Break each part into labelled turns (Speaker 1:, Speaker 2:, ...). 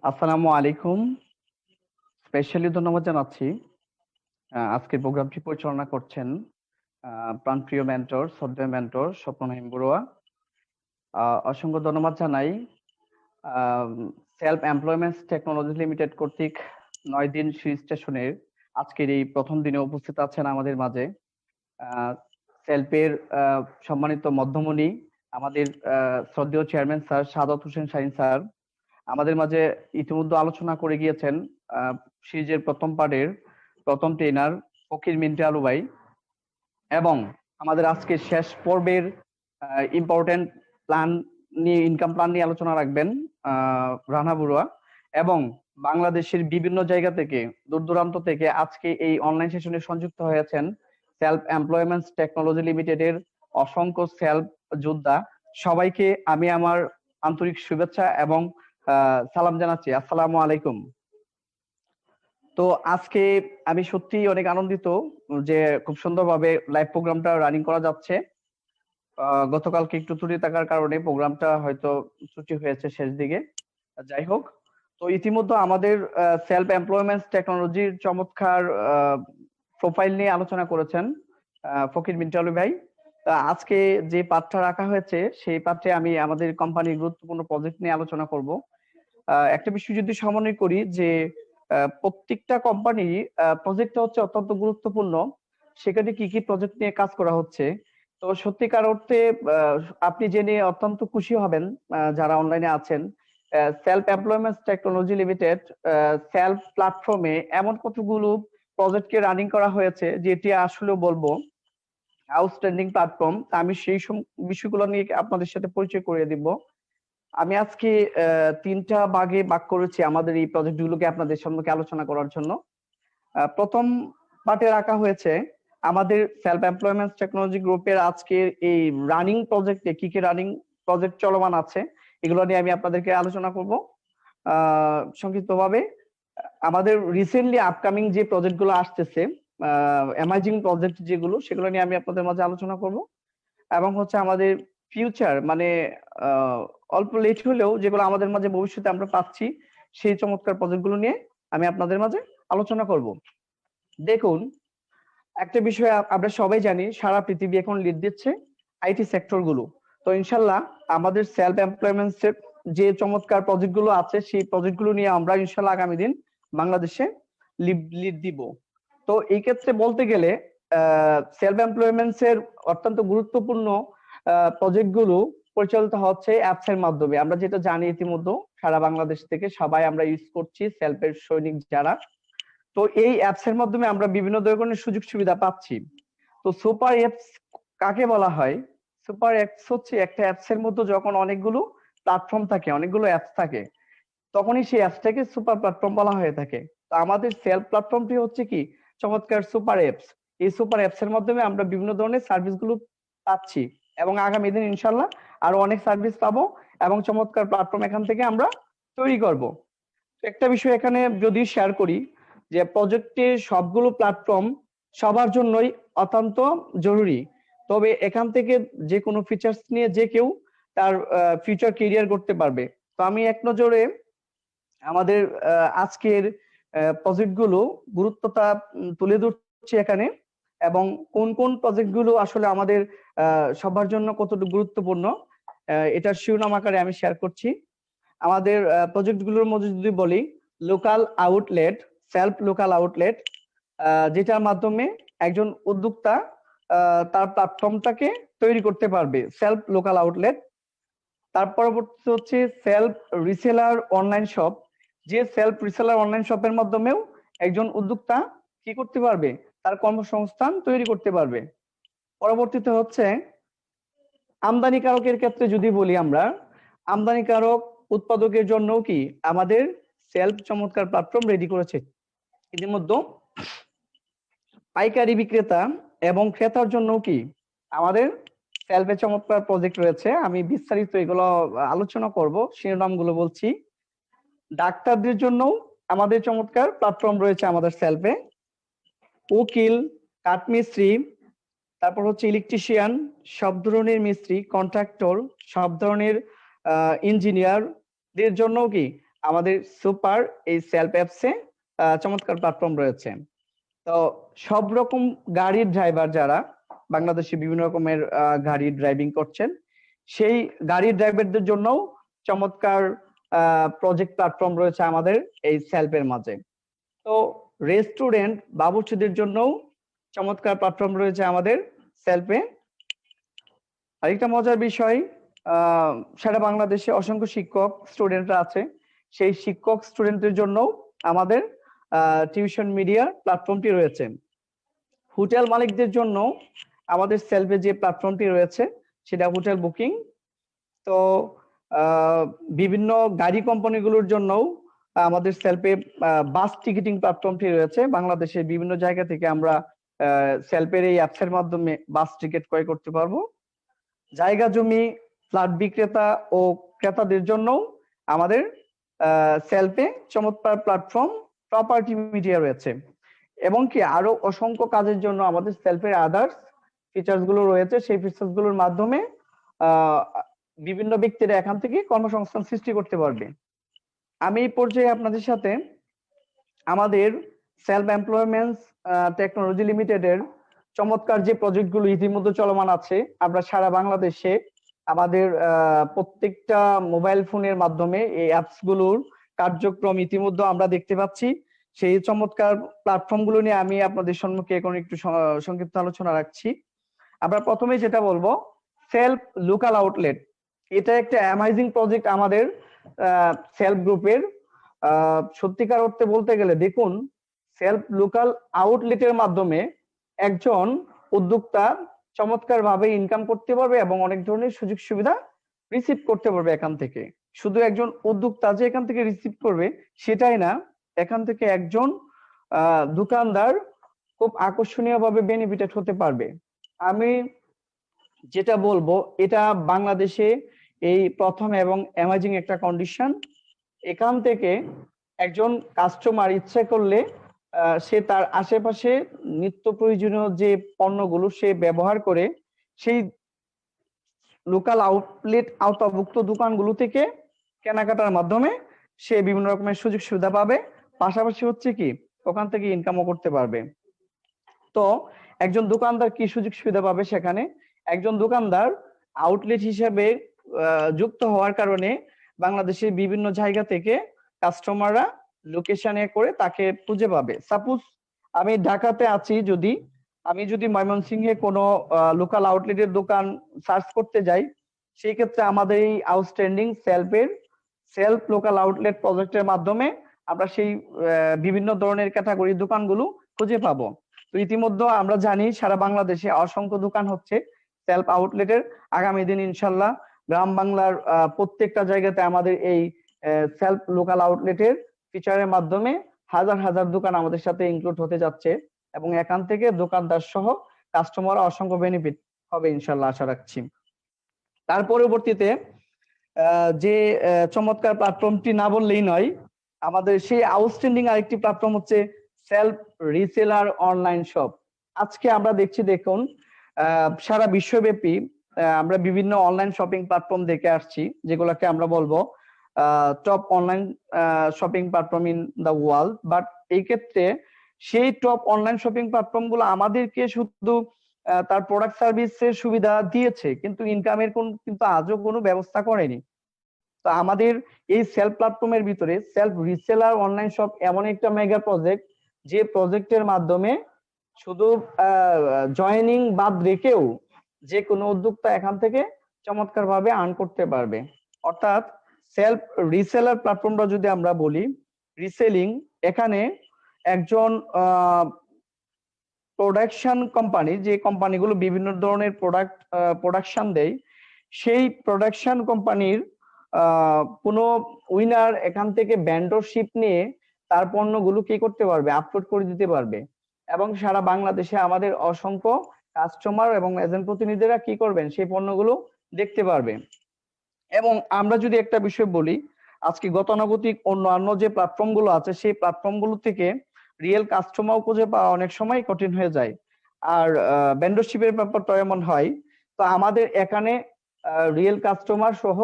Speaker 1: আসসালামু আলাইকুম। স্পেশালি ধন্যবাদ জানাচ্ছি আজকের প্রোগ্রামটি পরিচালনা করছেন প্রাণপ্রিয় মেন্টর, শ্রদ্ধেয় মেন্টর স্বপ্ননাহিম বড়ুয়া। অসংখ্য ধন্যবাদ জানাই সেলফ এমপ্লয়মেন্ট টেকনোলজি লিমিটেড কর্তৃক 9 দিন রেজিস্ট্রেশনের আজকের এই প্রথম দিনে উপস্থিত আছেন আমাদের মাঝে সেলফের সম্মানিত মধ্যমণি আমাদের শ্রদ্ধেয় chairman sir Sadat Hossain Shahin sir আমাদের মাঝে ইতিমধ্যে আলোচনা করে গিয়েছেন সিরিজের প্রথম পার্টের প্রথম ট্রেনার ফকির মিন্টু আলু ভাই, এবং আমাদের আজকের শেষ পর্বের ইম্পর্টেন্ট প্ল্যান নিয়ে ইনকাম প্ল্যান নিয়ে আলোচনা রাখবেন রানা বড়ুয়া, এবং বাংলাদেশের বিভিন্ন জায়গা থেকে দূর দূরান্ত থেকে আজকে এই অনলাইন সেশনে সংযুক্ত হয়েছেন সেলফ এমপ্লয়মেন্ট টেকনোলজি লিমিটেডের অসংখ্য সেলফ যোদ্ধা। সবাইকে আমি আমার আন্তরিক শুভেচ্ছা এবং সালাম জানাচ্ছি। আসসালামু আলাইকুম। তো আজকে আমি সত্যি অনেক আনন্দিত যে খুব সুন্দরভাবে লাইভ প্রোগ্রামটা রানিং করা যাচ্ছে। গতকালকে একটু ত্রুটি থাকার কারণে প্রোগ্রামটা হয়তো ত্রুটি হয়েছে শেষ দিকে। যাই হোক, তো ইতিমধ্যে আমাদের সেলফ এমপ্লয়মেন্ট টেকনোলজির চমৎকার প্রোফাইল নিয়ে আলোচনা করেছেন ফকির মিন্টু আলু ভাই। আজকে যে পাঠটা রাখা হয়েছে সেই পাঠে আমি আমাদের কোম্পানির গুরুত্বপূর্ণ প্রজেক্ট নিয়ে আলোচনা করব। একটা বিষয় যদি সমন্বয় করি যে প্রত্যেকটা কোম্পানি প্রজেক্টটা হচ্ছে অত্যন্ত গুরুত্বপূর্ণ, সেখানে কি কি প্রজেক্ট নিয়ে কাজ করা হচ্ছে। তো সত্যিকার অর্থে আপনি জেনে অত্যন্ত খুশি হবেন যারা অনলাইনে আছেন। Self employment technology limited self প্ল্যাটফর্মে এমন কতগুলো প্রজেক্টকে রানিং করা হয়েছে যেটি আসলে বলবো আউটস্ট্যান্ডিং প্ল্যাটফর্ম। আমি সেই বিষয়গুলো নিয়ে আপনাদের সাথে পরিচয় করিয়ে দিব। আমি আজকে 3টা ভাগে ভাগ করেছি আমাদের এই প্রজেক্টগুলোকে আপনাদের সম্মুখে আলোচনা করার জন্য। প্রথম পার্টে রাখা হয়েছে আমাদের সেলফ এমপ্লয়মেন্ট টেকনোলজি গ্রুপের আজকের এই রানিং প্রজেক্টে কি কি রানিং প্রজেক্ট চলমান আছে এগুলো নিয়ে আমি আপনাদেরকে আলোচনা করব সংক্ষিপ্তভাবে। আমাদের রিসেন্টলি আপকামিং যে প্রজেক্টগুলো আসতেছে, এমার্জিং প্রজেক্ট যেগুলো, সেগুলো নিয়ে আমি আপনাদের মাঝে আলোচনা করব। এবং হচ্ছে আমাদের ফিউচার মানে অল্প লেট হলেও যেগুলো আমাদের মাঝে ভবিষ্যতে আমরা পাচ্ছি সেই চমৎকার প্রজেক্টগুলো নিয়ে আমি আপনাদের মাঝে আলোচনা করব। দেখুন, একটা বিষয় আমরা সবাই জানি, সারা পৃথিবী এখন লিড দিচ্ছে আইটি সেক্টর গুলো। তো ইনশাল্লাহ আমাদের সেলফ এমপ্লয়মেন্টের যে চমৎকার প্রজেক্ট গুলো আছে সেই প্রজেক্ট গুলো নিয়ে আমরা ইনশাল্লাহ আগামী দিন বাংলাদেশে লিড দিব। তো এই ক্ষেত্রে বলতে গেলে সেলফ এমপ্লয়মেন্টস এর অত্যন্ত গুরুত্বপূর্ণ প্রজেক্ট গুলো পরিচালিত হচ্ছে অ্যাপস এর মাধ্যমে। আমরা যেটা জানি ইতিমধ্যে সারা বাংলাদেশ থেকে সবাই আমরা ইউজ করছি সেলফের সৈনিক যারা। তো এই অ্যাপস এর মাধ্যমে আমরা বিভিন্ন ধরনের সুযোগ সুবিধা পাচ্ছি। তো সুপার অ্যাপস কাকে বলা হয়? সুপার অ্যাপস হচ্ছে একটা অ্যাপস এর মধ্যে যখন অনেকগুলো প্ল্যাটফর্ম থাকে, অনেকগুলো অ্যাপস থাকে, তখনই সেই অ্যাপসটাকে সুপার প্ল্যাটফর্ম বলা হয়ে থাকে। তো আমাদের সেলফ প্ল্যাটফর্মটি হচ্ছে কি চমৎকার সুপার অ্যাপস। এই সুপার অ্যাপস এর মাধ্যমে আমরা বিভিন্ন ধরনের সার্ভিস গুলো পাচ্ছি, এবং আগামী দিন ইনশাল্লাহ আরো অনেক সার্ভিস পাবো এবং চমৎকার প্ল্যাটফর্ম এখান থেকে আমরা তৈরি করব। একটা বিষয় এখানে যদি শেয়ার করি যে প্রজেক্টের সবগুলো প্ল্যাটফর্ম সবার জন্যই অত্যন্ত জরুরি, তবে এখান থেকে যে কোনো ফিচার্স নিয়ে যে কেউ তার ফিউচার ক্যারিয়ার করতে পারবে। তো আমি এক নজরে আমাদের আজকের প্রজেক্ট গুলো গুরুত্বটা তুলে ধরছি এখানে, এবং কোন কোন প্রজেক্ট গুলো আসলে আমাদের সবার জন্য কতটুকু গুরুত্বপূর্ণ এটার শিরোনাম আকারে আমি শেয়ার করছি। আমাদের প্রজেক্ট গুলোর মধ্যে যদি বলি, local outlet, self local outlet, যেটার মাধ্যমে একজন উদ্যোক্তা তার প্ল্যাটফর্মটাকে তৈরি করতে পারবে, সেলফ লোকাল আউটলেট। তার পরবর্তী হচ্ছে সেলফ রিসেলার অনলাইন শপ, যে সেলফ রিসেলার অনলাইন শপের মাধ্যমেও একজন উদ্যোক্তা কি করতে পারবে, তার কর্মসংস্থান তৈরি করতে পারবে। পরবর্তীতে হচ্ছে আমদানিকারকের ক্ষেত্রে যদি বলি, আমরা আমদানিকারক উৎপাদকের জন্য কি আমাদের সেলফ চমৎকার প্ল্যাটফর্ম রেডি করেছে ইতিমধ্যে। পাইকারি বিক্রেতা এবং ক্রেতার জন্য কি আমাদের সেলফে চমৎকার প্রজেক্ট রয়েছে। আমি বিস্তারিত এগুলো আলোচনা করব, শিরোনামগুলো বলছি। ডাক্তারদের জন্য আমাদের চমৎকার প্ল্যাটফর্ম রয়েছে আমাদের সেলফে। উকিল, কাঠমিস্ত্রি, তারপর হচ্ছে ইলেকট্রিশিয়ান, সব ধরনের মিস্ত্রি, কন্ট্রাক্টর, সব ধরনের ইঞ্জিনিয়ারদের জন্য কি আমাদের সুপার এই সেলফ অ্যাপসে চমৎকার প্ল্যাটফর্ম রয়েছে। তো সব রকম গাড়ির ড্রাইভার যারা বাংলাদেশে বিভিন্ন রকমের গাড়ি ড্রাইভিং করছেন, সেই গাড়ির ড্রাইভারদের জন্যও চমৎকার প্রজেক্ট প্ল্যাটফর্ম রয়েছে আমাদের এই সেলফের মাঝে। তো রেস্টুরেন্ট বাবুর্চিদের জন্যও চমৎকার প্ল্যাটফর্ম রয়েছে আমাদের সেলফে। আরেকটা মজার বিষয়, সারা বাংলাদেশে অসংখ্য শিক্ষক স্টুডেন্টরা আছে, সেই শিক্ষক স্টুডেন্টদের জন্য আমাদের টিউশন মিডিয়া প্ল্যাটফর্মটি রয়েছে। হোটেল মালিকদের জন্য আমাদের সেলফে যে প্ল্যাটফর্মটি রয়েছে সেটা হোটেল বুকিং। তো বিভিন্ন গাড়ি কোম্পানিগুলোর জন্যও আমাদের সেলফে বাস টিকিটিং প্ল্যাটফর্মটি রয়েছে। বাংলাদেশের বিভিন্ন জায়গা থেকে আমরা সেলফের এই অ্যাপসের মাধ্যমে বাস টিকিট ক্রয় করতে পারবো। জায়গা জমি ফ্ল্যাট বিক্রেতা ও ক্রেতাদের জন্য আমাদের সেলফে চমৎকার প্ল্যাটফর্ম প্রপার্টি মিডিয়া রয়েছে, এবং কি আরো অসংখ্য কাজের জন্য আমাদের সেলফের আদার্স ফিচার্স গুলো রয়েছে। সেই ফিচার্স গুলোর মাধ্যমে বিভিন্ন ব্যক্তিরা এখান থেকে কর্মসংস্থান সৃষ্টি করতে পারবে। আমি এই পর্যায়ে আপনাদের সাথে আমাদের সেলফ এমপ্লয়মেন্ট টেকনোলজি লিমিটেডের চমৎকার যে প্রজেক্টগুলো ইতিমধ্যে চলমান আছে, আমরা সারা বাংলাদেশে আমাদের প্রত্যেকটা মোবাইল ফোনের মাধ্যমে এই অ্যাপস গুলোর কার্যক্রম ইতিমধ্যে আমরা দেখতে পাচ্ছি। সেই চমৎকার প্ল্যাটফর্ম গুলো নিয়ে আমি আপনাদের সম্মুখে এখন একটু সংক্ষিপ্ত আলোচনা রাখছি। আমরা প্রথমে যেটা বলবো, সেলফ লোকাল আউটলেট। এটা একটা অ্যামাজিং প্রজেক্ট আমাদের সেলফ গ্রুপের। সত্যিকার অর্থে বলতে গেলে দেখুন, সেলফ লোকাল আউটলেটের মাধ্যমে একজন উদ্যোক্তা চমৎকার ভাবে ইনকাম করতে পারবে এবং অনেক ধরনের সুযোগ সুবিধা রিসিভ করতে পারবে এখান থেকে। শুধু একজন উদ্যোক্তা যে এখান থেকে রিসিভ করবে সেটাই না, এখান থেকে একজন দোকানদার খুব আকর্ষণীয় ভাবে বেনিফিটেড হতে পারবে। আমি যেটা বলবো, এটা বাংলাদেশে এই প্রথম এবং অ্যামাজিং একটা কন্ডিশন। এখান থেকে একজন কাস্টমার ইচ্ছে করলে সে তার আশেপাশে নিত্য প্রয়োজনীয় যে পণ্যগুলো সে ব্যবহার করে সেই লোকাল আউটলেট আওতাভুক্ত দোকানগুলো থেকে কেনাকাটার মাধ্যমে সে বিভিন্ন রকমের সুযোগ সুবিধা পাবে, পাশাপাশি হচ্ছে কি ওখান থেকে ইনকামও করতে পারবে। তো একজন দোকানদার কি সুযোগ সুবিধা পাবে সেখানে, একজন দোকানদার আউটলেট হিসেবে যুক্ত হওয়ার কারণে বাংলাদেশের বিভিন্ন জায়গা থেকে কাস্টমাররা লোকেশনে করে তাকে খুঁজে পাবে। সাপোজ আমি ঢাকাতে আছি, আমি যদি ময়মনসিংহে কোনো লোকাল আউটলেটের দোকান সার্চ করতে যাই, সেই ক্ষেত্রে আমাদের এই আউটস্ট্যান্ডিং সেলফ লোকাল আউটলেট প্রজেক্টের মাধ্যমে আমরা সেই বিভিন্ন ধরনের ক্যাটাগরির দোকানগুলো খুঁজে পাবো। তো ইতিমধ্যে আমরা জানি সারা বাংলাদেশে অসংখ্য দোকান হচ্ছে সেলফ আউটলেটের। আগামী দিন ইনশাল্লাহ গ্রাম বাংলার প্রত্যেকটা জায়গাতে আমাদের এই সেলফ লোকাল আউটলেটের ফিচারের মাধ্যমে হাজার হাজার দোকান আমাদের সাথে ইনক্লুড হতে যাচ্ছে, এবং এখান থেকে দোকানদার সহ কাস্টমার অসংখ্য বেনিফিট হবে ইনশাল্লাহ, আশা রাখছি। তার পরবর্তীতে যে চমৎকার প্ল্যাটফর্মটি না বললেই নয়, আমাদের সেই আউটস্ট্যান্ডিং আরেকটি প্ল্যাটফর্ম হচ্ছে সেলফ রিসেলার অনলাইন শপ। আজকে আমরা দেখছি, দেখুন সারা বিশ্বব্যাপী আমরা বিভিন্ন অনলাইন শপিং প্ল্যাটফর্ম দেখে আসছি, যেগুলোকে আমরা বলবো top online shopping platform in the world. But এই ক্ষেত্রে সেই টপ অনলাইন শপিং প্ল্যাটফর্ম গুলো আমাদেরকে শুধু তার প্রোডাক্ট সার্ভিসের সুবিধা দিয়েছে, কিন্তু ইনকামের কিন্তু আজও কোনো ব্যবস্থা করেনি। তো আমাদের এই সেলফ প্ল্যাটফর্মের ভিতরে সেলফ রিসেলার অনলাইন শপ এমন একটা মেগা প্রজেক্ট, যে প্রজেক্টের মাধ্যমে শুধু জয়েনিং বাদ রেখেও যে কোনো উদ্যোক্তা এখান থেকে চমৎকার ভাবে আর্ন করতে পারবে। অর্থাৎ সেলফ রিসেলার প্ল্যাটফর্মটা যদি আমরা বলি, রিসেলিং, এখানে একজন প্রোডাকশন কোম্পানি, যে কোম্পানিগুলো বিভিন্ন ধরনের প্রোডাকশন দেয়, সেই প্রোডাকশন কোম্পানির কোনো উইনার এখান থেকে ভেন্ডরশিপ নিয়ে তার পণ্যগুলো কি করতে পারবে, আপলোড করে দিতে পারবে, এবং সারা বাংলাদেশে আমাদের অসংখ্য কাস্টমার এবং এজেন্ট প্রতিনিধিরা কি করবেন, সেই পণ্যগুলো দেখতে পারবে। এবং আমরা যদি একটা বিষয় বলি, আজকে গতানুগতিক অন্যান্য যে প্ল্যাটফর্ম গুলো আছে, সেই প্ল্যাটফর্ম গুলো থেকে রিয়েল কাস্টমার খুঁজে পাওয়া অনেক সময় কঠিন হয়ে যায়, আর ভেন্ডরশিপের ব্যাপারটা এমন হয়। তো আমাদের এখানে রিয়েল কাস্টমার সহ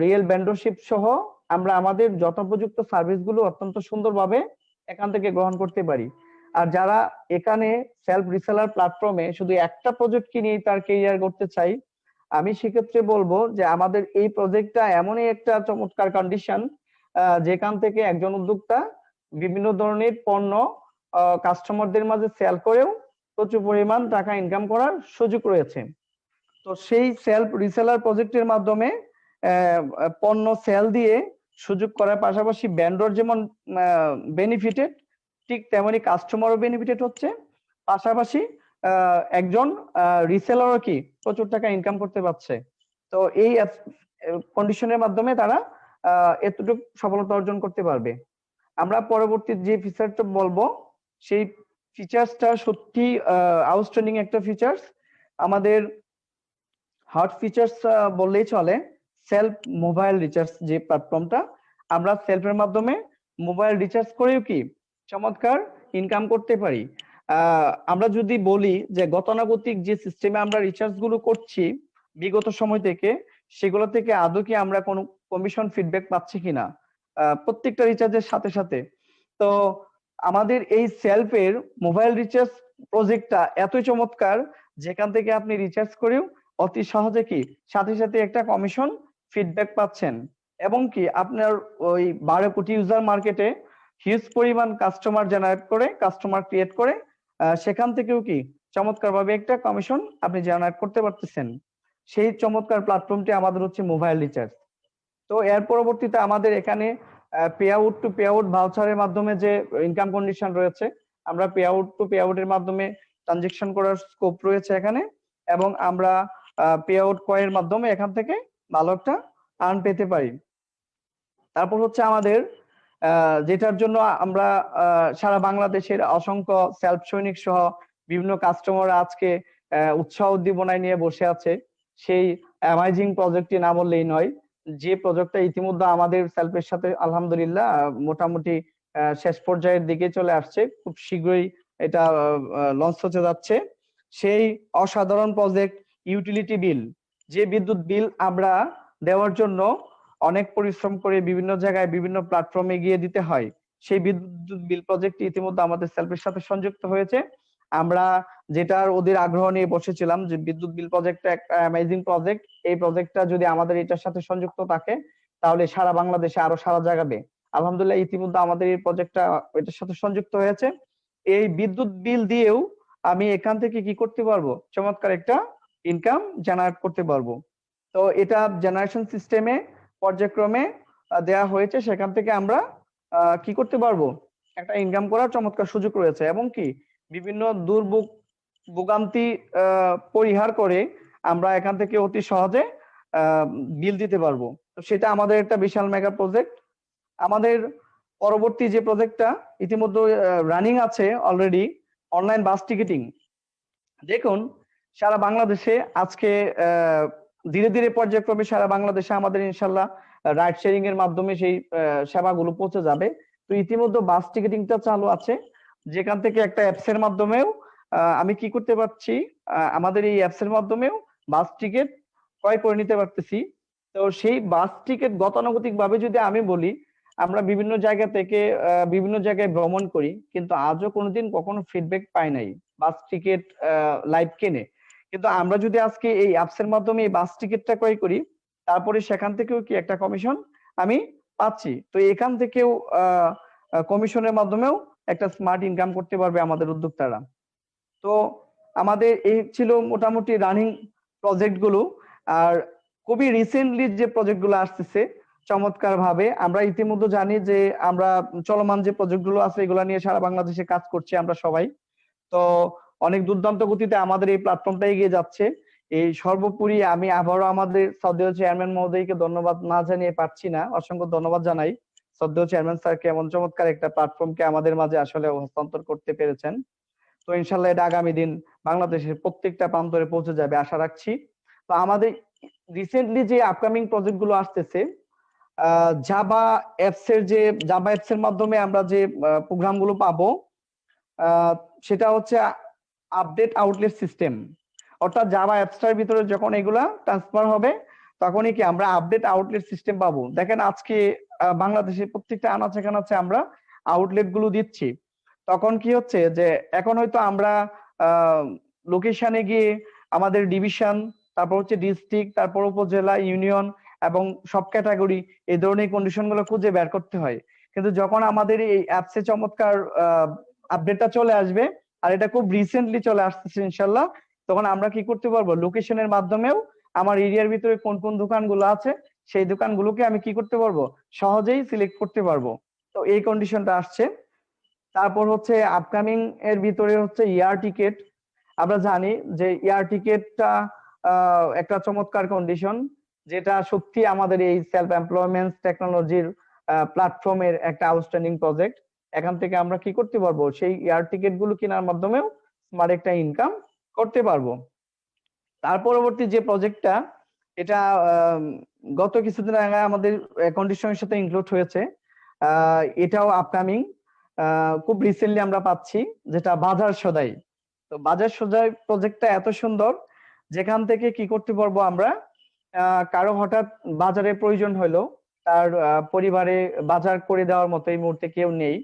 Speaker 1: রিয়েল ভেন্ডরশিপ সহ আমরা আমাদের যথোপযুক্ত সার্ভিসগুলো অত্যন্ত সুন্দরভাবে এখান থেকে গ্রহণ করতে পারি। আর যারা এখানে সেলফ রিসেলার প্ল্যাটফর্মে শুধু একটা প্রজেক্ট নিয়েই তার কেরিয়ার করতে চাই, আমি সেক্ষেত্রে বলবো যে আমাদের এই প্রজেক্টটা এমনই একটা চমৎকার কন্ডিশন, যেখান থেকে একজন উদ্যোক্তা বিভিন্ন ধরনের পণ্য কাস্টমারদের মাঝে সেল করেও প্রচুর পরিমাণ টাকা ইনকাম করার সুযোগ রয়েছে। তো সেই সেলফ রিসেলার প্রজেক্টের মাধ্যমে পণ্য সেল দিয়ে সুযোগ করার পাশাপাশি ভেন্ডর যেমন বেনিফিটেড, ঠিক তেমনি কাস্টমারও বেনিফিটেড হচ্ছে। পাশাপাশি একজন রিসেলারও কি প্রচুর টাকা ইনকাম করতে পারছে। তো এই কন্ডিশনের মাধ্যমে তারা এতটুকু সফলতা অর্জন করতে পারবে। আমরা পরবর্তী যে ফিচারটা বলবো, সেই ফিচার্সটা সত্যি আউটস্ট্যান্ডিং একটা ফিচার্স। আমাদের হট ফিচার্স বললেই চলে। সেলফ মোবাইল রিচার্জ যে প্ল্যাটফর্মটা, আমরা সেলফের মাধ্যমে মোবাইল রিচার্জ করেও কি চমৎকার ইনকাম করতে পারি। আমরা যদি বলি যে গতানুগতিক যে সিস্টেমে আমরা রিচার্জ গুলো করছি বিগত সময় থেকে, সেগুলো থেকে আদৌ কি আমরা কোনো কমিশন ফিডব্যাক পাচ্ছি কিনা প্রত্যেকটা রিচার্জের সাথে সাথে। তো আমাদের এই সেলফের মোবাইল রিচার্জ প্রজেক্টটা এতই চমৎকার, যেখান থেকে আপনি রিচার্জ করেও অতি সহজে কি সাথে সাথে একটা কমিশন ফিডব্যাক পাচ্ছেন, এবং কি আপনার ওই 12 কোটি ইউজার মার্কেটে হিউজ পরিমাণ কাস্টমার জেনারেট করে, কাস্টমার ক্রিয়েট করে সেখান থেকেও কি চমৎকার ভাবে একটা কমিশন আপনি জেনারেট করতে পারতেছেন। সেই চমৎকার প্ল্যাটফর্মটি আমাদের হচ্ছে মোবাইল রিচার্জ। তো এর পরবর্তীতে আমাদের এখানে pay out to pay out ভাউচারের মাধ্যমে যে ইনকাম কন্ডিশন রয়েছে, আমরা পে আউট টু পে আউটের মাধ্যমে ট্রানজেকশন করার স্কোপ রয়েছে এখানে, এবং আমরা পে আউট কয়ের মাধ্যমে এখান থেকে ভালো একটা আর্ন পেতে পারি। তারপর হচ্ছে আমাদের যেটার জন্য আমরা সারা বাংলাদেশের অসংখ্য সেলফ সৈনিক সহ বিভিন্ন কাস্টমার আজকে উৎসাহ উদ্দীপনায় নিয়ে বসে আছে, সেই অ্যামাইজিং প্রজেক্টটি না বললেই নয়। যে প্রজেক্টটা ইতিমধ্যে আমাদের সেলফের সাথে আলহামদুলিল্লাহ মোটামুটি শেষ পর্যায়ের দিকে চলে আসছে, খুব শীঘ্রই এটা লঞ্চ হতে যাচ্ছে। সেই অসাধারণ প্রজেক্ট ইউটিলিটি বিল, যে বিদ্যুৎ বিল আমরা দেওয়ার জন্য অনেক পরিশ্রম করে বিভিন্ন জায়গায় বিভিন্ন প্ল্যাটফর্মে গিয়ে দিতে হয়, সেই বিদ্যুৎ বিল প্রজেক্টটি ইতিমধ্যে আমাদের সেলফের সাথে সংযুক্ত হয়েছে। আমরা যেটার ওদের আগ্রহ নিয়ে বসেছিলাম যে বিদ্যুৎ বিল প্রজেক্টটা একটা অ্যামেজিং প্রজেক্ট, এই প্রজেক্টটা যদি আমাদের এটার সাথে সংযুক্ত থাকে তাহলে সারা বাংলাদেশে আরো সারা জাগাবে। আলহামদুলিল্লাহ ইতিমধ্যে আমাদের এই প্রজেক্টটা এটার সাথে সংযুক্ত হয়েছে। এই বিদ্যুৎ বিল দিয়েও আমি এখান থেকে কি করতে পারবো, চমৎকার একটা ইনকাম জেনারেট করতে পারবো। তো এটা জেনারেশন সিস্টেমে পর্যায়ক্রমে দেয়া হয়েছে, সেখান থেকে আমরা কি করতে পারবো, একটা ইনকাম করার চমৎকার সুযোগ রয়েছে, এবং কি বিভিন্ন দুর্ভোগ ভোগান্তি পরিহার করে আমরা এখান থেকে অতি সহজে বিল দিতে পারবো। তো সেটা আমাদের একটা বিশাল মেগা প্রজেক্ট। আমাদের পরবর্তী যে প্রজেক্টটা ইতিমধ্যে রানিং আছে অলরেডি, অনলাইন বাস টিকিটিং। দেখুন সারা বাংলাদেশে আজকে ধীরে ধীরে পর্যায়ক্রমে সারা বাংলাদেশে আমাদের ইনশাল্লাহ রাইড শেয়ারিং এর মাধ্যমে সেই সেবাগুলো পৌঁছে যাবে। তো ইতিমধ্যে বাস টিকিটিংটা চালু আছে, যেখান থেকে একটা অ্যাপস এর মাধ্যমেও আমি কি করতে পারছি, আমাদের এই অ্যাপস এর মাধ্যমেও বাস টিকিট ক্রয় করে নিতে পারতেছি। তো সেই বাস টিকিট গতানুগতিক ভাবে যদি আমি বলি, আমরা বিভিন্ন জায়গা থেকে বিভিন্ন জায়গায় ভ্রমণ করি, কিন্তু আজও কোনোদিন কখনো ফিডব্যাক পাই নাই বাস টিকিট লাইভ কেনে। কিন্তু আমরা যদি আজকে এই অ্যাপস এর মাধ্যমে এই বাস টিকিটটা ক্রয় করি, তারপরে সেখান থেকেও কি একটা কমিশন আমি পাচ্ছি। তো এখান থেকেও কমিশনের মাধ্যমেও একটা স্মার্ট ইনকাম করতে পারবে আমাদের উদ্যোক্তারা। তো আমাদের এই ছিল মোটামুটি রানিং প্রজেক্ট গুলো। আর খুবই রিসেন্টলি যে প্রজেক্ট গুলো আসতেছে চমৎকার ভাবে, আমরা ইতিমধ্যে জানি যে আমরা চলমান যে প্রজেক্ট গুলো আছে এগুলো নিয়ে সারা বাংলাদেশে কাজ করছি আমরা সবাই। তো অনেক দুর্দান্ত গতিতে আমাদের এই প্ল্যাটফর্মটা এগিয়ে যাচ্ছে। এই সর্বোপরি আমি আবারও আমাদের শ্রদ্ধেয় চেয়ারম্যান মহোদয়কে ধন্যবাদ না জানিয়ে পারছি না, অসংখ্য ধন্যবাদ জানাই শ্রদ্ধেয় চেয়ারম্যান স্যারকে, এমন চমৎকার একটা প্ল্যাটফর্মকে আমাদের মাঝে আসলে হস্তান্তর করতে পেরেছেন। তো ইনশাল্লাহ এটা আগামী দিন বাংলাদেশের প্রত্যেকটা প্রান্তরে পৌঁছে যাবে আশা রাখছি। তো আমাদের রিসেন্টলি যে আপকামিং প্রজেক্ট গুলো আসতেছে, জাভা অ্যাপস এর মাধ্যমে আমরা যে প্রোগ্রাম গুলো পাবো, সেটা হচ্ছে আপডেট আউটলেট সিস্টেম। অর্থাৎ জাভা অ্যাপসটার ভিতরে যখন এগুলা ট্রান্সফার হবে তখনই কি আমরা আপডেট আউটলেট সিস্টেম পাবো। দেখেন আজকে বাংলাদেশের প্রত্যেকটা আনাচে কানাচে আমরা আউটলেট গুলো দিচ্ছি। তখন কি হচ্ছে যে এখন হয়তো আমরা লোকেশনে গিয়ে আমাদের ডিভিশন, তারপর হচ্ছে ডিস্ট্রিক্ট, তারপর উপজেলা, ইউনিয়ন এবং সব ক্যাটাগরি এই ধরনের কন্ডিশন গুলো খুঁজে বের করতে হয়। কিন্তু যখন আমাদের এই অ্যাপসে চমৎকার আপডেটটা চলে আসবে, আর এটা খুব রিসেন্টলি চলে আসতেছে ইনশাল্লাহ, তখন আমরা কি করতে পারবো, লোকেশনের মাধ্যমেও আমার এরিয়ার ভিতরে কোন কোন দোকানগুলো আছে সেই দোকানগুলোকে আমি কি করতে পারবো, সহজেই সিলেক্ট করতে পারবো। তো এই কন্ডিশনটা আসছে। তারপর হচ্ছে আপকামিং এর ভিতরে হচ্ছে এয়ার টিকেট। আমরা জানি যে এয়ার টিকেটটা একটা চমৎকার কন্ডিশন, যেটা সত্যি আমাদের এই সেলফ এমপ্লয়মেন্ট টেকনোলজির প্ল্যাটফর্মের একটা আউটস্ট্যান্ডিং প্রজেক্ট। এখান থেকে আমরা কি করতে পারবো, সেই এয়ার টিকেট গুলো কেনার মাধ্যমেও স্মার্ট একটা ইনকাম করতে পারবো। তার পরবর্তী যে প্রজেক্টটা, এটা গত কিছুদিন আগে আমাদের কন্ডিশনের সাথে ইনক্লুড হয়েছে, এটাও আপকামিং, খুব রিসেন্টলি আমরা পাচ্ছি, যেটা বাজার সদাই। তো বাজার সদাই প্রজেক্টটা এত সুন্দর, যেখান থেকে কি করতে পারবো আমরা, কারো হঠাৎ বাজারে প্রয়োজন হলো, তার পরিবারে বাজার করে দেওয়ার মতো এই মুহূর্তে কেউ নেই,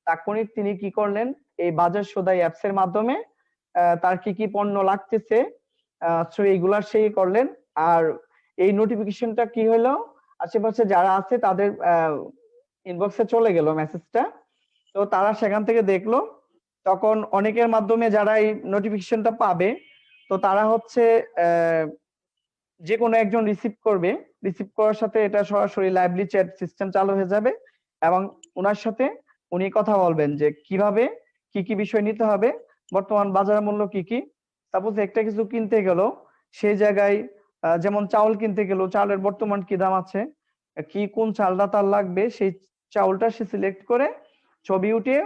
Speaker 1: তাৎক্ষণিক তিনি কি করলেন, এই বাজার সদাই অ্যাপস এর মাধ্যমে তার কি কি পণ্য লাগতেছে সো এইগুলা সেই করলেন। আর এই নোটিফিকেশনটা কি হলো, আশেপাশে যারা আছে তাদের ইনবক্সে চলে গেল মেসেজটা। তো তারা সেখান থেকে দেখলো, তখন অনেকের মাধ্যমে যারা এই নোটিফিকেশনটা পাবে, তো তারা হচ্ছে যে কোনো একজন রিসিভ করবে, রিসিভ করার সাথে এটা সরাসরি লাইভলি চ্যাট সিস্টেম চালু হয়ে যাবে, এবং ওনার সাথে উনি কথা বলবেন যে কিভাবে কি কি বিষয় নিতে হবে, বর্তমান বাজার মূল্য কি কি। সাপোজ একটা কিছু কিনতে গেল, সেই জায়গায় যেমন চাউল কিনতে গেল, চাউলের বর্তমান কি দাম আছে, কি কোন চালটা তার লাগবে, সেই চাউলটা সে সিলেক্ট করে ছবি উঠিয়ে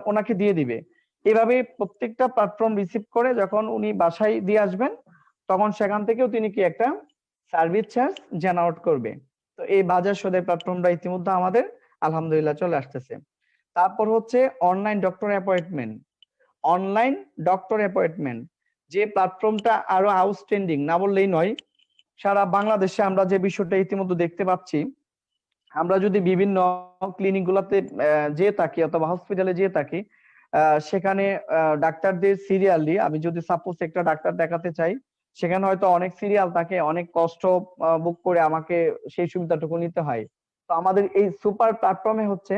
Speaker 1: ওনাকে দিয়ে দিবে। এভাবে প্রত্যেকটা প্ল্যাটফর্ম রিসিভ করে যখন উনি বাসায় দিয়ে আসবেন, তখন সেখান থেকেও তিনি কি একটা সার্ভিস চার্জ জেনারেট করবে। তো এই বাজার সদাই প্ল্যাটফর্মটা ইতিমধ্যে আমাদের আলহামদুলিল্লাহ চলে আসতেছে। তারপর হচ্ছে online doctor appointment. Online doctor appointment যে প্ল্যাটফর্মটা আরো আউটস্ট্যান্ডিং না বললেই নয়। সারা বাংলাদেশে আমরা যে বিষয়টা ইতিমধ্যে দেখতে পাচ্ছি, আমরা যদি বিভিন্ন ক্লিনিক গুলাতে যেয়ে থাকি অথবা হসপিটালে যেয়ে থাকি, সেখানে ডাক্তারদের সিরিয়ালি, আমি যদি সাপোজ একটা ডাক্তার দেখাতে চাই, সেখানে হয়তো অনেক সিরিয়াল থাকে, অনেক কষ্ট বুক করে আমাকে সেই সুবিধাটুকু নিতে হয়। তো আমাদের এই সুপার প্ল্যাটফর্মে হচ্ছে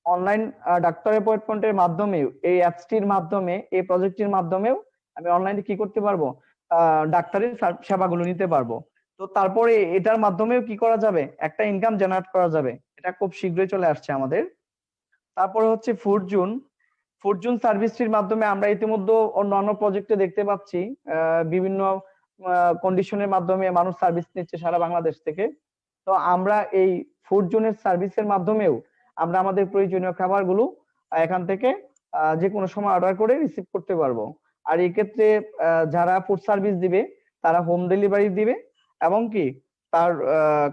Speaker 1: অনলাইন ডাক্তার অ্যাপয়েন্টমেন্টের মাধ্যমে, এই অ্যাপসটির মাধ্যমে, এই প্রজেক্টটির মাধ্যমেও আমি অনলাইনে কি করতে পারবো, ডাক্তারের সেবাগুলো নিতে পারবো। তো তারপরে এটার মাধ্যমেও কি করা যাবে, একটা ইনকাম জেনারেট করা যাবে। এটা খুব শীঘ্রই চলে আসছে আমাদের। তারপরে হচ্ছে ফুডজুন। ফুডজুন সার্ভিসটির মাধ্যমে আমরা ইতিমধ্যে অন্যান্য প্রজেক্টে দেখতে পাচ্ছি বিভিন্ন কন্ডিশনের মাধ্যমে মানুষ সার্ভিস নিচ্ছে সারা বাংলাদেশ থেকে। তো আমরা এই ফুডজুনের সার্ভিসের মাধ্যমেও আমরা আমাদের প্রয়োজনীয় খাবারগুলো এখান থেকে যে কোনো সময় অর্ডার করে রিসিভ করতে পারবো। আর এই ক্ষেত্রে যারা ফুড সার্ভিস দিবে তারা হোম ডেলিভারি দিবে, এবং কি তার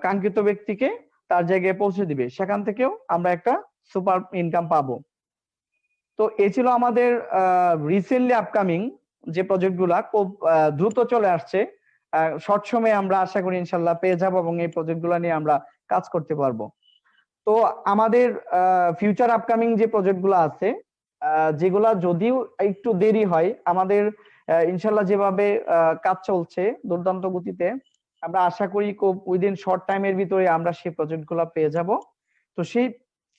Speaker 1: কাঙ্ক্ষিত ব্যক্তিকে তার জায়গায় পৌঁছে দিবে, সেখান থেকেও আমরা একটা সুপার ইনকাম পাবো। তো এই ছিল আমাদের রিসেন্টলি আপকামিং যে প্রজেক্ট গুলা, খুব দ্রুত চলে আসছে। শর্ট সময়ে আমরা আশা করি ইনশাল্লাহ পেয়ে যাবো, এবং এই প্রজেক্ট গুলা নিয়ে আমরা কাজ করতে পারবো। তো আমাদের ফিউচার আপকামিং যে প্রজেক্ট গুলো আছে, যেগুলা যদিও একটু দেরি হয়, আমাদের ইনশাল্লাহ যেভাবে কাজ চলছে দুর্দান্ত গতিতে, আমরা আশা করি খুব উইদিন শর্ট টাইমের ভিতরে আমরা সেই প্রজেক্ট গুলা পেয়ে যাব। তো সেই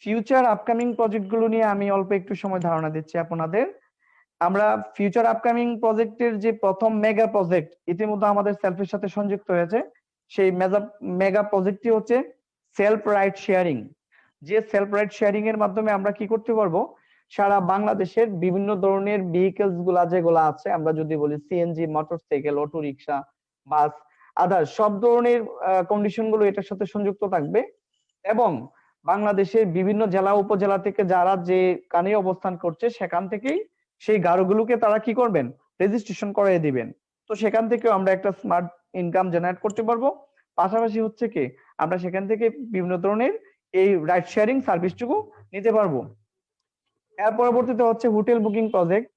Speaker 1: ফিউচার আপকামিং প্রজেক্ট গুলো নিয়ে আমি অল্প একটু সময় ধারণা দিচ্ছি আপনাদের। আমরা ফিউচার আপকামিং প্রজেক্টের যে প্রথম মেগা প্রজেক্ট ইতিমধ্যে আমাদের সেলফের সাথে সংযুক্ত হয়েছে, সেই মেগা প্রজেক্টটি হচ্ছে সেলফ রাইড শেয়ারিং। যে সেলফ রাইড শেয়ারিং এর মাধ্যমে আমরা কি করতে পারবো, সারা বাংলাদেশের বিভিন্ন ধরনের ভেহিকেলস গুলা যেগুলো আছে, আমরা যদি বলি সিএনজি, মোটরসাইকেল, অটো রিক্সা, বাস, আদার্স সব ধরনের কন্ডিশন গুলো এটার সাথে সংযুক্ত থাকবে। এবং বাংলাদেশের বিভিন্ন জেলা উপজেলা থেকে যারা যে কানে অবস্থান করছে, সেখান থেকেই সেই গাড়িগুলোকে তারা কি করবেন, রেজিস্ট্রেশন করিয়ে দিবেন। তো সেখান থেকেও আমরা একটা স্মার্ট ইনকাম জেনারেট করতে পারবো। পাশাপাশি হচ্ছে কি আমরা সেখান থেকে বিভিন্ন ধরনের এই রাইড শেয়ারিং সার্ভিসটুকু নিতে পারবো। এর পরবর্তীতে হচ্ছে হোটেল বুকিং প্রজেক্ট।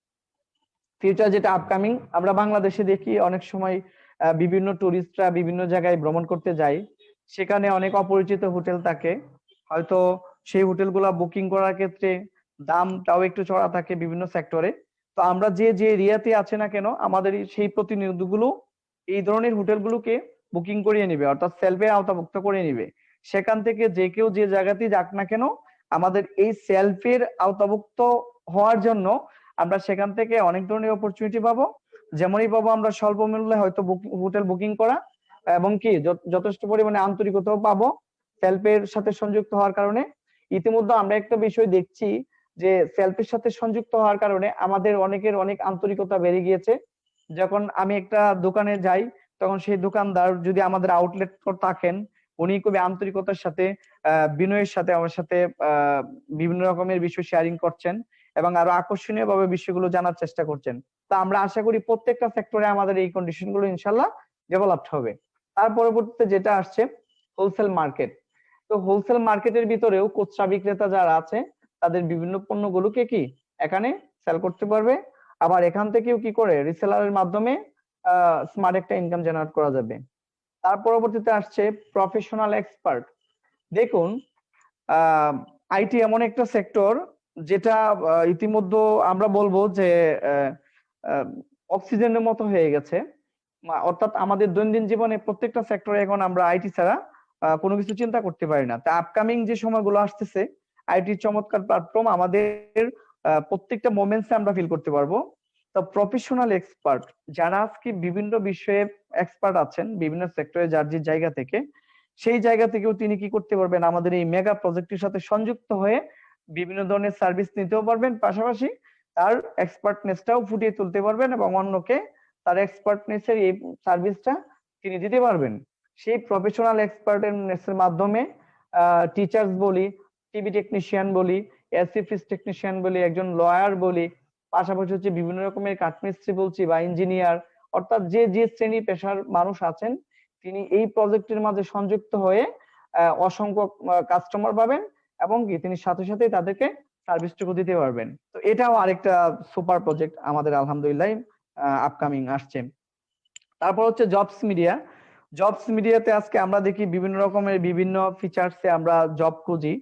Speaker 1: ফিউচার যেটা আপকামিং, আমরা বাংলাদেশে দেখি অনেক সময় বিভিন্ন টুরিস্টরা বিভিন্ন জায়গায় ভ্রমণ করতে যায়, সেখানে অনেক অপরিচিত হোটেল থাকে, হয়তো সেই হোটেলগুলা বুকিং করার ক্ষেত্রে দামটাও একটু চড়া থাকে বিভিন্ন সেক্টরে। তো আমরা যে যে এরিয়াতে আছে না কেন, আমাদের সেই প্রতিনিধিগুলো এই ধরনের হোটেলগুলোকে বুকিং করিয়ে নিবে, অর্থাৎ সেলফের আওতাভুক্ত করে নিবে। সেখান থেকে যে কেউ যে জায়গাতেই যাক না কেন, আমাদের এই সেলফের আওতাভুক্ত হওয়ার জন্য আমরা সেখান থেকে অনেক ধরনের অপরচুনিটি পাবো। যেমনই পাবো আমরা স্বল্প মূল্যে হয়তো হোটেল বুকিং করা, এবং কি যথেষ্ট পরিমাণে আন্তরিকতাও পাবো সেলফের সাথে সংযুক্ত হওয়ার কারণে। ইতিমধ্যে আমরা একটা বিষয় দেখছি যে সেলফের সাথে সংযুক্ত হওয়ার কারণে আমাদের অনেকের অনেক আন্তরিকতা বেড়ে গিয়েছে। যখন আমি একটা দোকানে যাই, তখন সেই দোকানদার যদি আমাদের আউটলেট থাকেন, উনি খুবই আন্তরিকতার সাথে বিনয়ের সাথে আমার সাথে বিভিন্ন রকমের বিষয় শেয়ারিং করছেন এবং আরো আকর্ষণীয় ভাবে বিষয়গুলো জানার চেষ্টা করছেন। তা আমরা আশা করি প্রত্যেকটা সেক্টরে আমাদের এই কন্ডিশন গুলো ইনশাল্লাহ ডেভেলপড হবে। তার পরবর্তীতে যেটা আসছে হোলসেল মার্কেট। তো হোলসেল মার্কেটের ভিতরেও খুচরা বিক্রেতা যারা আছে তাদের বিভিন্ন পণ্যগুলোকে কি এখানে সেল করতে পারবে। আবার এখান থেকেও কি করে রিসেলারের মাধ্যমে স্মার্ট একটা ইনকাম জেনারেট করা যাবে। তার পরবর্তীতে আসছে প্রফেশনাল এক্সপার্ট। দেখুন, আইটি এমন একটা সেক্টর যেটা ইতিমধ্যে আমরা বলবো যে অক্সিজেনের মতো হয়ে গেছে। অর্থাৎ আমাদের দৈনন্দিন জীবনে প্রত্যেকটা সেক্টরে এখন আমরা আইটি ছাড়া কোনো কিছু চিন্তা করতে পারি না। তা আপকামিং যে সময়গুলো আসতেছে, আইটির চমৎকার প্ল্যাটফর্ম আমাদের প্রত্যেকটা মোমেন্টসে আমরা ফিল করতে পারবো। তো প্রফেশনাল এক্সপার্ট যারা আজকে বিভিন্ন বিষয়ে এক্সপার্ট আছেন বিভিন্ন সেক্টরে, যার যে জায়গা থেকে, সেই জায়গা থেকেও তিনি কি করতে পারবেন, আমাদের এই মেগা প্রজেক্টের সাথে সংযুক্ত হয়ে বিভিন্ন ধরনের সার্ভিস নিতেও পারবেন, পাশাপাশি তার এক্সপার্টনেসটাও ফুটিয়ে তুলতে পারবেন এবং অন্যকে তার এক্সপার্টনেসের এই সার্ভিসটা তিনি দিতে পারবেন। সেই প্রফেশনাল এক্সপার্টনেসের মাধ্যমে টিচার্স বলি, টিভি টেকনিশিয়ান বলি, এসি ফ্রিজ টেকনিশিয়ান বলি, একজন লয়ার বলি, পাশাপাশি হচ্ছে বিভিন্ন রকমের কাঠমিস্ত্রি বলছি বা ইঞ্জিনিয়ার, অর্থাৎ যে যে শ্রেণী পেশার মানুষ আছেন তিনি এই প্রজেক্টের মাঝে সংযুক্ত হয়ে অসংখ্য কাস্টমার পাবেন এবং কি তিনি সাথে সাথে তাদেরকে সার্ভিসটুকু দিতে পারবেন। তো এটাও আরেকটা সুপার প্রজেক্ট আমাদের আলহামদুলিল্লাহ আপকামিং আসছে। তারপর হচ্ছে জবস মিডিয়া। জবস মিডিয়াতে আজকে আমরা দেখি বিভিন্ন রকমের বিভিন্ন ফিচার্সে আমরা জব খুঁজি,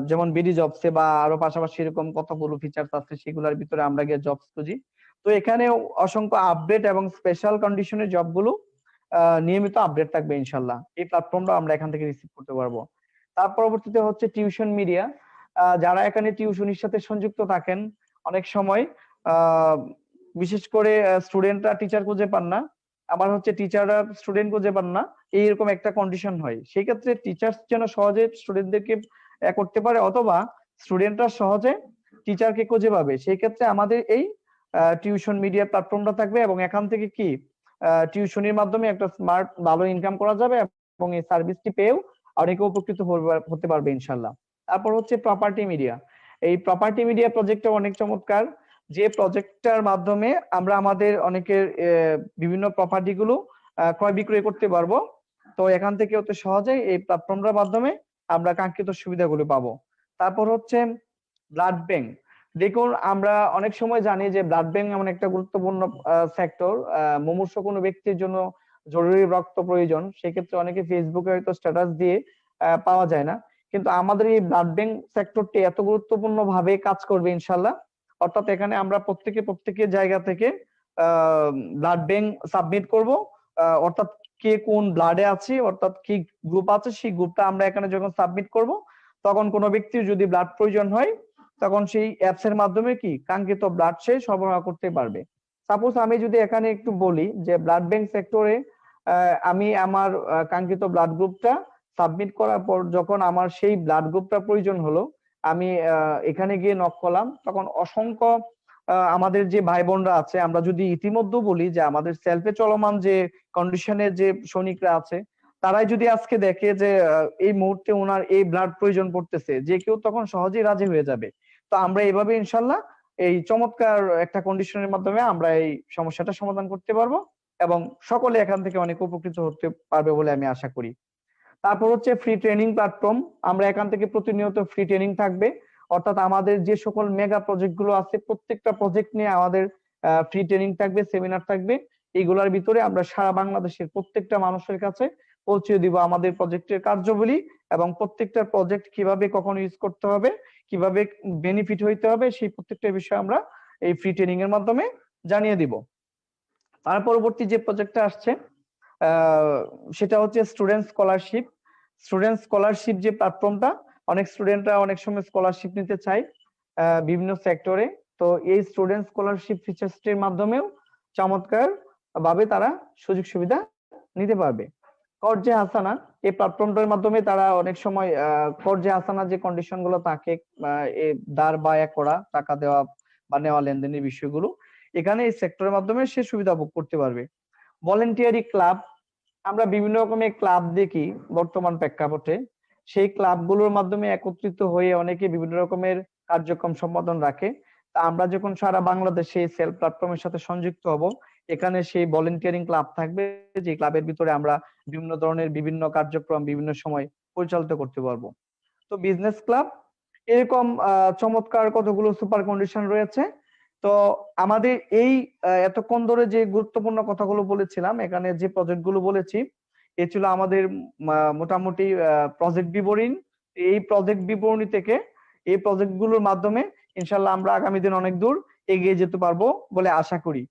Speaker 1: যেমন বিডি জবসে বা আরো পাশাপাশি এরকম কতগুলো ফিচার্স আছে সেগুলোর ভিতরে আমরা গিয়ে জবস খুঁজি। তো এখানে অসংখ্য আপডেট এবং স্পেশাল কন্ডিশনের জবগুলো নিয়মিত আপডেট থাকবে ইনশাল্লাহ। এই প্ল্যাটফর্মটা আমরা এখান থেকে রিসিভ করতে পারবো। তার পরবর্তীতে হচ্ছে টিউশন মিডিয়া। যারা এখানে টিউশনির সাথে সংযুক্ত থাকেন, অনেক সময় বিশেষ করে স্টুডেন্টরা টিচার খুঁজে পান না, আবার হচ্ছে টিচাররা স্টুডেন্ট খুঁজে পান না, এইরকম একটা কন্ডিশন হয়। সেই ক্ষেত্রে টিচার্স যেন সহজে স্টুডেন্টদেরকে করতে পারে অথবা স্টুডেন্টরা সহজে টিচারকে খুঁজে পাবে, সেই ক্ষেত্রে আমাদের এই টিউশন মিডিয়া প্ল্যাটফর্মটা থাকবে এবং এখান থেকে কি টিউশনির মাধ্যমে একটা স্মার্ট ভালো ইনকাম করা যাবে এবং এই সার্ভিসটি পেয়েও অনেকে উপকৃত হতে পারবে ইনশাল্লাহ। তারপর হচ্ছে প্রপার্টি মিডিয়া। এই প্রপার্টি মিডিয়া প্রজেক্টটা অনেক চমৎকার, যে প্রজেক্টটার মাধ্যমে আমরা আমাদের অনেকের বিভিন্ন প্রপার্টি গুলো ক্রয় বিক্রয় করতে পারবো। তো এখান থেকে অতি সহজেই এই প্ল্যাটফর্মটার মাধ্যমে আমরা কাঙ্ক্ষিত সুবিধাগুলো পাবো। তারপর হচ্ছে ব্লাড ব্যাংক। দেখুন, আমরা অনেক সময় জানি যে ব্লাড ব্যাংক এমন একটা গুরুত্বপূর্ণ সেক্টর, মুমূর্ষু কোনো ব্যক্তির জন্য জরুরি রক্ত প্রয়োজন, সেক্ষেত্রে অনেকে ফেসবুকে হয়তো স্ট্যাটাস দিয়ে পাওয়া যায় না, কিন্তু আমাদের এই ব্লাড ব্যাংক সেক্টরটি এত গুরুত্বপূর্ণ ভাবে কাজ করবে ইনশাল্লাহ। অর্থাৎ এখানে আমরা প্রত্যেকের জায়গা থেকে ব্লাড ব্যাংক সাবমিট করব, অর্থাৎ কে কোন ব্লাডে আছে, অর্থাৎ কি গ্রুপ আছে, সেই গ্রুপটা আমরা এখানে যখন সাবমিট করব, তখন কোনো ব্যক্তির যদি ব্লাড প্রয়োজন হয় তখন সেই অ্যাপস এর মাধ্যমে কি কাঙ্ক্ষিত ব্লাড সে সরবরাহ করতে পারবে। সাপোজ আমি যদি এখানে একটু বলি যে ব্লাড ব্যাংক সেক্টরে আমি আমার কাঙ্ক্ষিত ব্লাড গ্রুপটা সাবমিট করার পর যখন আমার সেই ব্লাড গ্রুপটা প্রয়োজন হলো, আমি এখানে গিয়ে নক করলাম, তখন অসংখ্য আমাদের যে ভাই বোনরা আছে, আমরা যদি ইতিমধ্যে বলি যে আমাদের সেলফে চলমান যে কন্ডিশনের যে সৈনিকরা আছে, তারাই যদি আজকে দেখে যে এই মুহূর্তে ওনার এই ব্লাড প্রয়োজন পড়তেছে, যে কেউ তখন সহজেই রাজি হয়ে যাবে। তো আমরা এইভাবে ইনশাল্লাহ এই চমৎকার একটা কন্ডিশনের মাধ্যমে আমরা এই সমস্যাটা সমাধান করতে পারবো এবং সকলে এখান থেকে অনেক উপকৃত হতে পারবে বলে আমি আশা করি। তারপর হচ্ছে ফ্রি ট্রেনিং প্ল্যাটফর্ম। আমরা এখান থেকে প্রতিনিয়ত ফ্রি ট্রেনিং থাকবে, অর্থাৎ আমাদের যে সকল মেগা প্রজেক্ট গুলো আছে প্রত্যেকটা প্রজেক্ট নিয়ে আমাদের ফ্রি ট্রেনিং থাকবে, সেমিনার থাকবে। এইগুলোর ভিতরে আমরা সারা বাংলাদেশের প্রত্যেকটা মানুষের কাছে পৌঁছে দিব আমাদের প্রজেক্টের কার্যাবলী এবং প্রত্যেকটা প্রজেক্ট কিভাবে কখন ইউজ করতে হবে, কিভাবে বেনিফিট হইতে হবে, সেই প্রত্যেকটা বিষয় আমরা এই ফ্রি ট্রেনিং এর মাধ্যমে জানিয়ে দিব। তার পরবর্তী যে প্রজেক্টটা আসছে সেটা হচ্ছে স্টুডেন্ট স্কলারশিপ। স্টুডেন্ট স্কলারশিপ যে প্ল্যাটফর্মটা, অনেক স্টুডেন্টরা অনেক সময় স্কলারশিপ নিতে চায় বিভিন্ন সেক্টরে। তো এই স্টুডেন্ট স্কলারশিপ ফিচার্সটির মাধ্যমেও চমৎকার ভাবে তারা সুযোগ সুবিধা নিতে পারবে। কর্জে হাসানা এই প্ল্যাটফর্মটার মাধ্যমে তারা অনেক সময় কর্জে হাসানা যে কন্ডিশন গুলো থাকে, দাঁড় বায়া করা, টাকা দেওয়া বা নেওয়া লেনদেনের বিষয়গুলো, এখানে এই সেক্টরের মাধ্যমে সে সুবিধা ভোগ করতে পারবে। ভলেন্টিয়ারি ক্লাব, আমরা বিভিন্ন রকমের ক্লাব দেখি বর্তমান প্রেক্ষাপটে। সেই ক্লাবগুলোর মাধ্যমে একত্রিত হয়ে অনেকে বিভিন্ন রকমের কার্যক্রম সম্পাদন রাখে। তা আমরা যখন সারা বাংলাদেশে সেলফ প্ল্যাটফর্মের সাথে সংযুক্ত হব, এখানে সেই ভলেন্টিয়ারিং ক্লাব থাকবে, যে ক্লাবের ভিতরে আমরা বিভিন্ন ধরনের বিভিন্ন কার্যক্রম বিভিন্ন সময় পরিচালিত করতে পারবো। তো বিজনেস ক্লাব, এরকম চমৎকার কতগুলো সুপার কন্ডিশন রয়েছে। তো আমাদের এই এতক্ষণ ধরে যে গুরুত্বপূর্ণ কথাগুলো বলেছিলাম, এখানে যে প্রজেক্ট গুলো বলেছি, এ ছিল আমাদের মোটামুটি প্রজেক্ট বিবরণী। এই প্রজেক্ট বিবরণী থেকে এই প্রজেক্ট গুলোর মাধ্যমে ইনশাল্লাহ আমরা আগামী দিন অনেক দূর এগিয়ে যেতে পারবো বলে আশা করি।